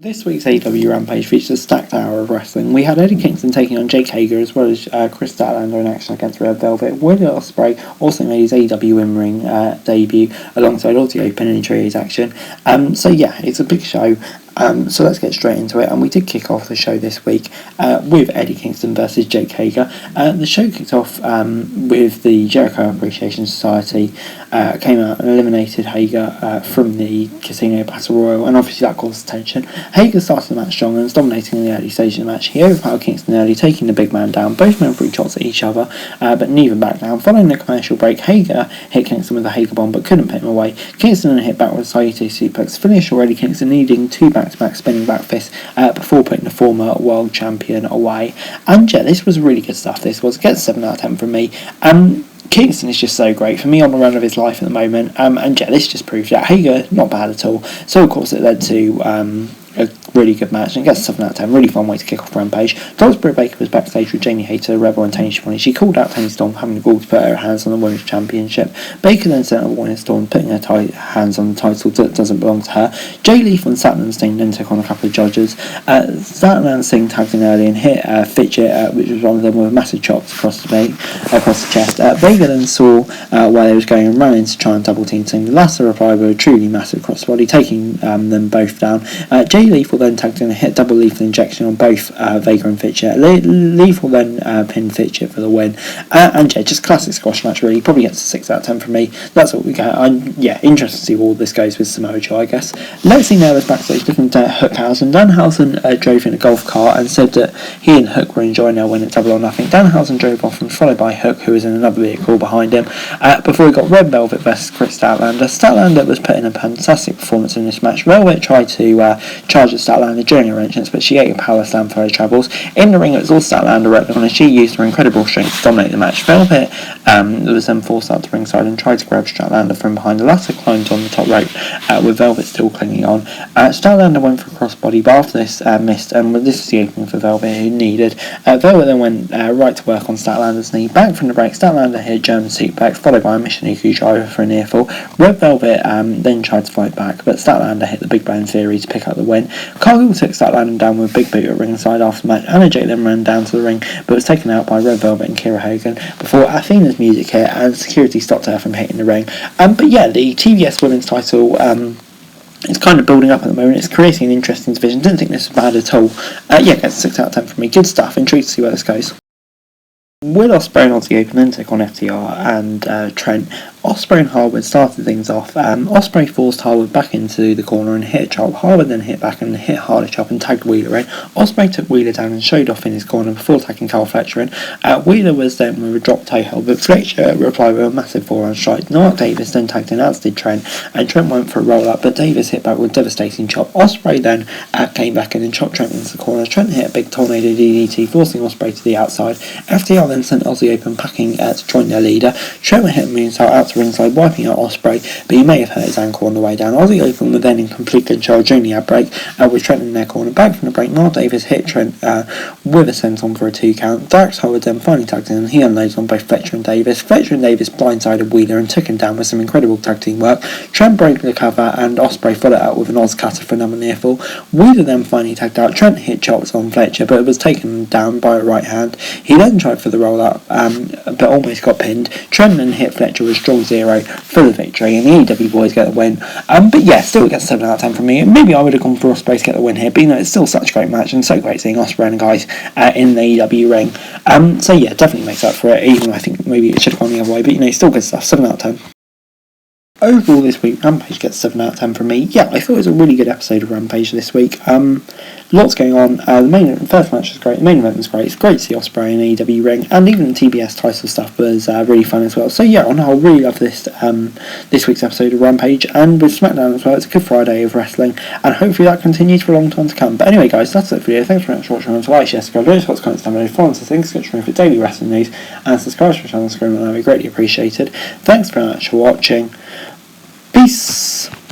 This week's AEW Rampage featured a stacked hour of wrestling. We had Eddie Kingston taking on Jake Hager as well as Chris Statelander in action against Red Velvet. Will Ospreay also made his AEW in-ring debut alongside Aussie Open in Trios action. So yeah, it's a big show. So let's get straight into it, and we did kick off the show this week with Eddie Kingston versus Jake Hager. The show kicked off with the Jericho Appreciation Society came out and eliminated Hager from the Casino Battle Royal, and obviously that caused tension. Hager started the match strong and was dominating in the early stage of the match. He overpowered Kingston early, taking the big man down. Both men threw shots at each other, but neither backed down. Following the commercial break, Hager hit Kingston with a Hager bomb but couldn't put him away. Kingston then hit back with a Saito suplex, finish already Kingston needing two back-to-back spinning back fists before putting the former world champion away. And yeah, this was really good stuff. This was gets 7 out of 10 from me. Kingston is just so great for me on the run of his life at the moment, and yeah, this just proved that Hager not bad at all. So of course it led to a really good match, and it gets 7 out of 10. Really fun way to kick off Rampage. Britt Baker was backstage with Jamie Hayter, Rebel, and Tony Schiavone. She called out Toni Storm for having the gall to put her hands on the Women's Championship. Baker then sent a warning Storm, putting her hands on the title that doesn't belong to her. Jay Leaf and Statland Singh then took on a couple of judges. Statland Singh tagged in early and hit Fitchett, which was one of them, with massive chops across the chest. Baker then saw while they was going and ran in to try and double team Singh. The latter replied with a truly massive crossbody, taking them both down. Jay Leaf will then tagged in a hit double lethal injection on both Vega and Fitchett. Leaf will then pin Fitchett for the win. And yeah, just classic squash match really. Probably gets a 6 out of 10 from me. That's what we get. Yeah, interested to see where all this goes with Samoa Joe, I guess. Lexi Nail was backstage looking at Hookhausen. Danhausen drove in a golf cart and said that he and Hook were enjoying their win at Double or Nothing. Danhausen drove off and followed by Hook, who was in another vehicle behind him, before he got Red Velvet versus Chris Statelander. Statelander was putting a fantastic performance in this match. Velvet tried to charge at Statelander during her entrance, but she ate a power slam for her troubles. In the ring, it was all Statlander working on, and she used her incredible strength to dominate the match. Velvet was then forced out to ringside and tried to grab Statlander from behind. The latter climbed on the top rope, with Velvet still clinging on. Statlander went for a crossbody, but after this missed, and this was the opening for Velvet, who needed. Velvet then went right to work on Statlander's knee. Back from the break, Statlander hit German suplex, followed by a Michinoku driver for a near fall. Red Velvet then tried to fight back, but Statlander hit the Big Bang Theory to pick up the win. Cargill took Statlander down with a big boot at ringside after the match. Anna Jay then ran down to the ring, but was taken out by Red Velvet and Kira Hogan before Athena's music hit and security stopped her from hitting the ring. But yeah, the TBS Women's title it's kind of building up at the moment. It's creating an interesting division. Didn't think this was bad at all. Yeah, gets 6 out of 10 from me. Good stuff. Intrigued to see where this goes. Will Ospreay and Aussie Open then took on FTR and Trent. Ospreay and Harwood started things off. Ospreay forced Harwood back into the corner and hit a chop. Harwood then hit back and hit harder chop and tagged Wheeler in. Ospreay took Wheeler down and showed off in his corner before tagging Carl Fletcher in. Wheeler was then with a drop toe hold, but Fletcher replied with a massive forearm strike. Mark Davis then tagged in, as did Trent, and Trent went for a roll up, but Davis hit back with a devastating chop. Ospreay then came back in and chopped Trent into the corner. Trent hit a big tornado DDT, forcing Ospreay to the outside. FTR then sent Aussie Open packing to join their leader. Trent hit a moonsault out to ringside, wiping out Ospreay, but he may have hurt his ankle on the way down. Aussie Open were then in complete control during the outbreak, with Trent in their corner. Back from the break, Mark Davis hit Trent with a senton for a 2 count. Dax Howard then finally tagged in, and he unloads on both Fletcher and Davis. Fletcher and Davis blindsided Wheeler and took him down with some incredible tag team work. Trent broke the cover, and Ospreay followed out with an Oz cutter for another near fall. Wheeler then finally tagged out. Trent hit chops on Fletcher, but it was taken down by a right hand. He then tried for the roll up, but almost got pinned. Trent then hit Fletcher with a strong 0 for the victory, and the AEW boys get the win. But yeah, still gets 7 out of 10 from me. Maybe I would have gone for Ospreay to get the win here, but you know, it's still such a great match and so great seeing Ospreay and the guys in the AEW ring. So yeah, definitely makes up for it, even though I think maybe it should have gone the other way, but you know, still good stuff. 7 out of 10. Overall this week, Rampage gets 7 out of 10 from me. Yeah, I thought it was a really good episode of Rampage this week. Lots going on. The first match was great. The main event was great. It's great to see Ospreay in AEW ring, and even the TBS title stuff was really fun as well. So yeah, on the whole, really love this week's episode of Rampage, and with SmackDown as well. It's a good Friday of wrestling, and hopefully that continues for a long time to come. But anyway, guys, that's it for the video. Thanks very much for watching. Remember to like, share, subscribe, leave us comments down below, follow us on Instagram for daily wrestling news, and subscribe to the channel. That'd be greatly appreciated. Thanks very much for watching.